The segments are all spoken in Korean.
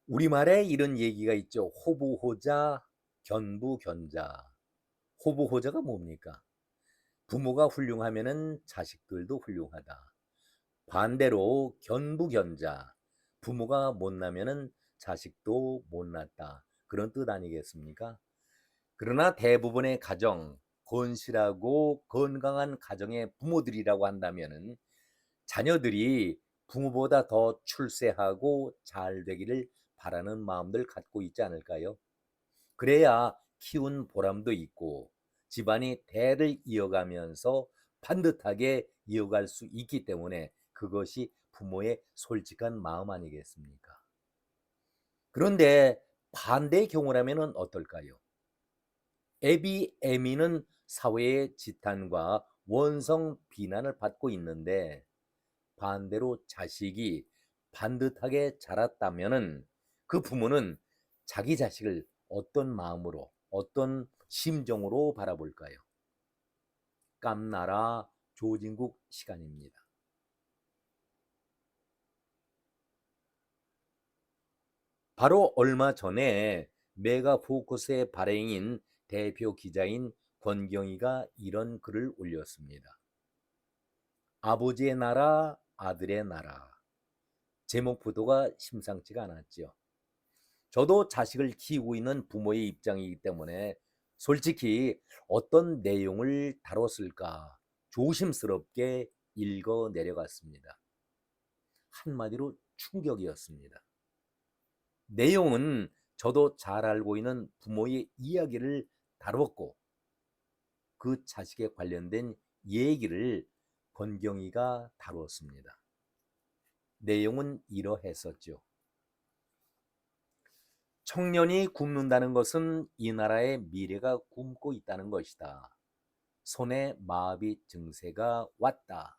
우리말에 이런 얘기가 있죠. 호부호자, 견부견자. 호부호자가 뭡니까? 부모가 훌륭하면은 자식들도 훌륭하다. 반대로 견부견자. 부모가 못나면은 자식도 못났다. 그런 뜻 아니겠습니까? 그러나 대부분의 가정, 건실하고 건강한 가정의 부모들이라고 한다면은 자녀들이 부모보다 더 출세하고 잘 되기를 바라는 마음들 갖고 있지 않을까요? 그래야 키운 보람도 있고 집안이 대를 이어가면서 반듯하게 이어갈 수 있기 때문에 그것이 부모의 솔직한 마음 아니겠습니까? 그런데 반대의 경우라면 어떨까요? 애비, 애미는 사회의 지탄과 원성 비난을 받고 있는데 반대로 자식이 반듯하게 자랐다면은 그 부모는 자기 자식을 어떤 마음으로, 어떤 심정으로 바라볼까요? 깜나라 조진국 시간입니다. 바로 얼마 전에 메가포커스의 발행인 대표 기자인 권경희가 이런 글을 올렸습니다. 아버지의 나라, 아들의 나라. 제목부터가 심상치가 않았죠. 저도 자식을 키우고 있는 부모의 입장이기 때문에 솔직히 어떤 내용을 다뤘을까 조심스럽게 읽어 내려갔습니다. 한마디로 충격이었습니다. 내용은 저도 잘 알고 있는 부모의 이야기를 다뤘고 그 자식에 관련된 얘기를 권경희가 다루었습니다. 내용은 이러했었죠. 청년이 굶는다는 것은 이 나라의 미래가 굶고 있다는 것이다. 손에 마비 증세가 왔다.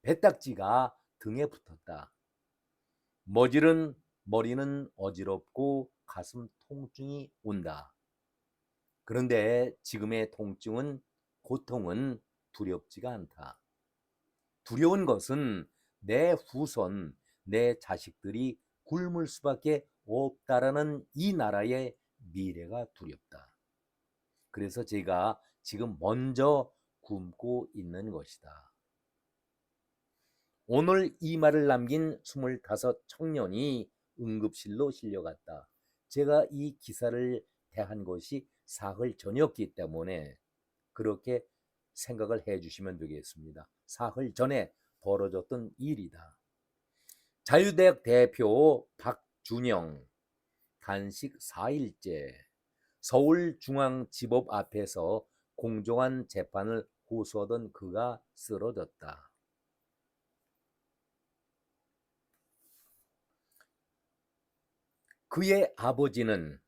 배딱지가 등에 붙었다. 머지른 머리는 어지럽고 가슴 통증이 온다. 그런데 지금의 통증은 고통은 두렵지가 않다. 두려운 것은 내 후손, 내 자식들이 굶을 수밖에 없다라는 이 나라의 미래가 두렵다. 그래서 제가 지금 먼저 굶고 있는 것이다. 오늘 이 말을 남긴 25 청년이 응급실로 실려갔다. 제가 이 기사를 대한 것이 사흘 전이었기 때문에 그렇게 생각을 해 주시면 되겠습니다. 사흘 전에 벌어졌던 일이다. 자유대학 대표 박준영 단식 4일째 서울중앙지법 앞에서 공정한 재판을 호소하던 그가 쓰러졌다. 그의 아버지는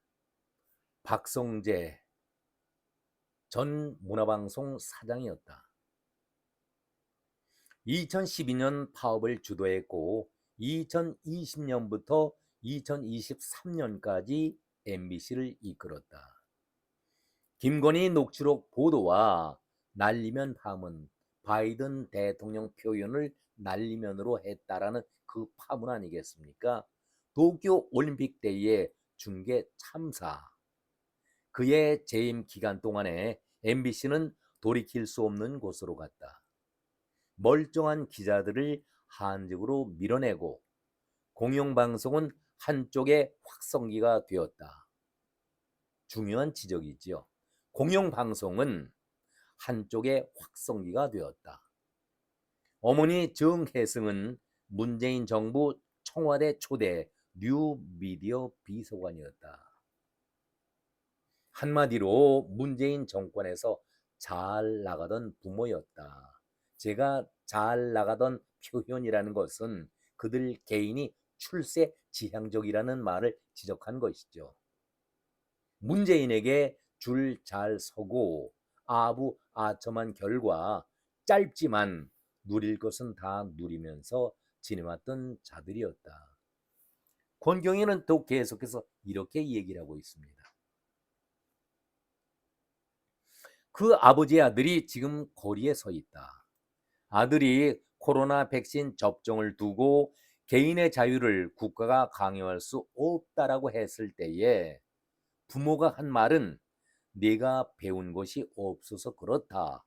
박성재 전 문화방송 사장이었다. 2012년 파업을 주도했고 2020년부터 2023년까지 MBC를 이끌었다. 김건희 녹취록 보도와 날리면 파문, 바이든 대통령 표현을 날리면으로 했다라는 그 파문 아니겠습니까? 도쿄 올림픽 때의 중계 참사, 그의 재임 기간 동안에 MBC는 돌이킬 수 없는 곳으로 갔다. 멀쩡한 기자들을 한직으로 밀어내고 공영방송은 한쪽의 확성기가 되었다. 중요한 지적이지요. 공영방송은 한쪽의 확성기가 되었다. 어머니 정혜승은 문재인 정부 청와대 초대 뉴미디어 비서관이었다. 한마디로 문재인 정권에서 잘 나가던 부모였다. 제가 잘 나가던 표현이라는 것은 그들 개인이 출세 지향적이라는 말을 지적한 것이죠. 문재인에게 줄 잘 서고 아부아첨한 결과 짧지만 누릴 것은 다 누리면서 지내왔던 자들이었다. 권경희는 또 계속해서 이렇게 얘기를 하고 있습니다. 그 아버지의 아들이 지금 거리에 서 있다. 아들이 코로나 백신 접종을 두고 개인의 자유를 국가가 강요할 수 없다라고 했을 때에 부모가 한 말은 내가 배운 것이 없어서 그렇다.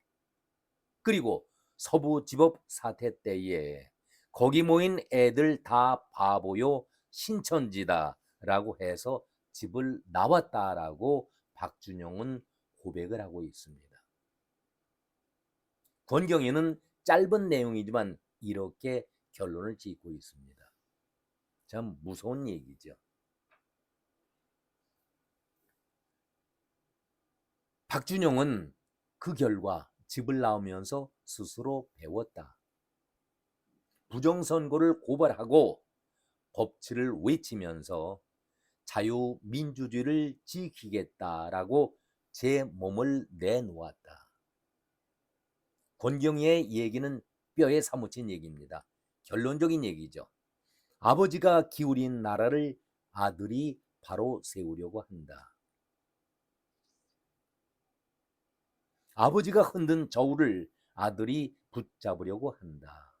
그리고 서부지법 사태 때에 거기 모인 애들 다 바보요 신천지다라고 해서 집을 나왔다라고 박준영은 고백을 하고 있습니다. 권경위는 짧은 내용이지만 이렇게 결론을 짓고 있습니다. 참 무서운 얘기죠. 박준영은 그 결과 집을 나오면서 스스로 배웠다. 부정선거를 고발하고 법치를 외치면서 자유민주주의를 지키겠다라고 제 몸을 내놓았다. 권경위의 얘기는 뼈에 사무친 얘기입니다. 결론적인 얘기죠. 아버지가 기울인 나라를 아들이 바로 세우려고 한다. 아버지가 흔든 저울을 아들이 붙잡으려고 한다.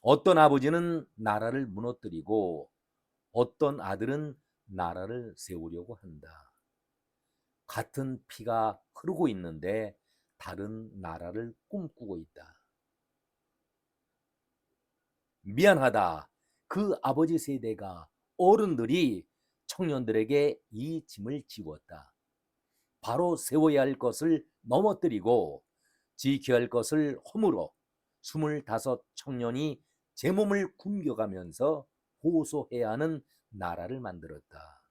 어떤 아버지는 나라를 무너뜨리고 어떤 아들은 나라를 세우려고 한다. 같은 피가 흐르고 있는데 다른 나라를 꿈꾸고 있다. 미안하다. 그 아버지 세대가 어른들이 청년들에게 이 짐을 지웠다. 바로 세워야 할 것을 넘어뜨리고 지켜야 할 것을 허물어 25 청년이 제 몸을 굶겨가면서 호소해야 하는 나라를 만들었다.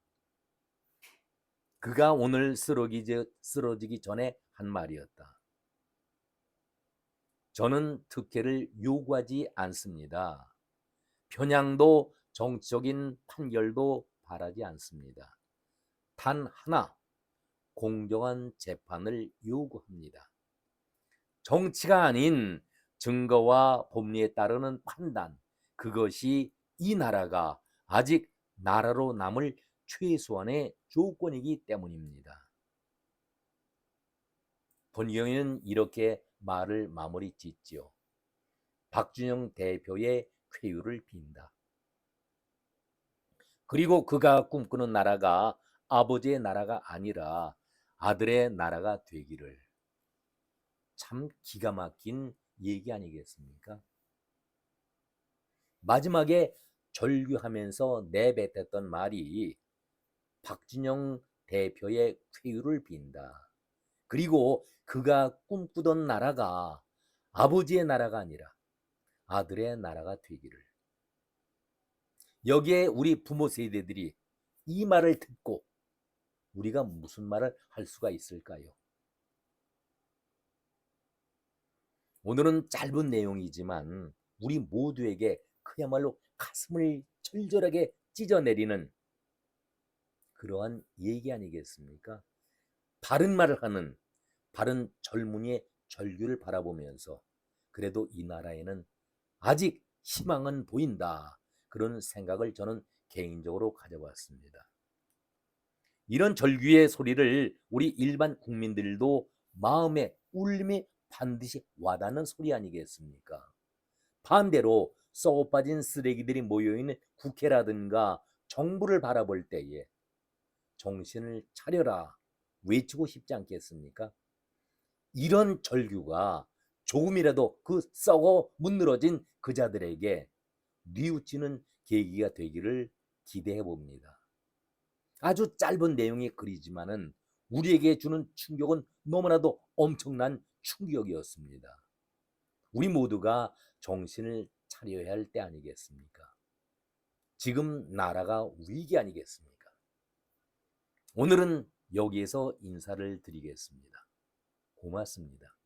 그가 오늘 쓰러지기 전에 한 말이었다. 저는 특혜를 요구하지 않습니다. 편향도 정치적인 판결도 바라지 않습니다. 단 하나, 공정한 재판을 요구합니다. 정치가 아닌 증거와 법리에 따르는 판단, 그것이 이 나라가 아직 나라로 남을 최소한의 조건이기 때문입니다. 권경위는 이렇게 말을 마무리 짓지요. 박준영 대표의 쾌유를 빈다. 그리고 그가 꿈꾸는 나라가 아버지의 나라가 아니라 아들의 나라가 되기를. 참 기가 막힌 얘기 아니겠습니까? 마지막에 절규하면서 내뱉었던 말이 박준영 대표의 쾌유를 빈다. 그리고 그가 꿈꾸던 나라가 아버지의 나라가 아니라 아들의 나라가 되기를. 여기에 우리 부모 세대들이 이 말을 듣고 우리가 무슨 말을 할 수가 있을까요? 오늘은 짧은 내용이지만 우리 모두에게 그야말로 가슴을 절절하게 찢어내리는 그러한 얘기 아니겠습니까? 바른 말을 하는 바른 젊은이의 절규를 바라보면서 그래도 이 나라에는 아직 희망은 보인다. 그런 생각을 저는 개인적으로 가져봤습니다. 이런 절규의 소리를 우리 일반 국민들도 마음에 울림이 반드시 와닿는 소리 아니겠습니까? 반대로 썩어 빠진 쓰레기들이 모여있는 국회라든가 정부를 바라볼 때에 정신을 차려라 외치고 싶지 않겠습니까? 이런 절규가 조금이라도 그 썩어 문드러진 그 자들에게 뉘우치는 계기가 되기를 기대해 봅니다. 아주 짧은 내용의 글이지만은 우리에게 주는 충격은 너무나도 엄청난 충격이었습니다. 우리 모두가 정신을 차려야 할 때 아니겠습니까? 지금 나라가 위기 아니겠습니까? 오늘은 여기에서 인사를 드리겠습니다. 고맙습니다.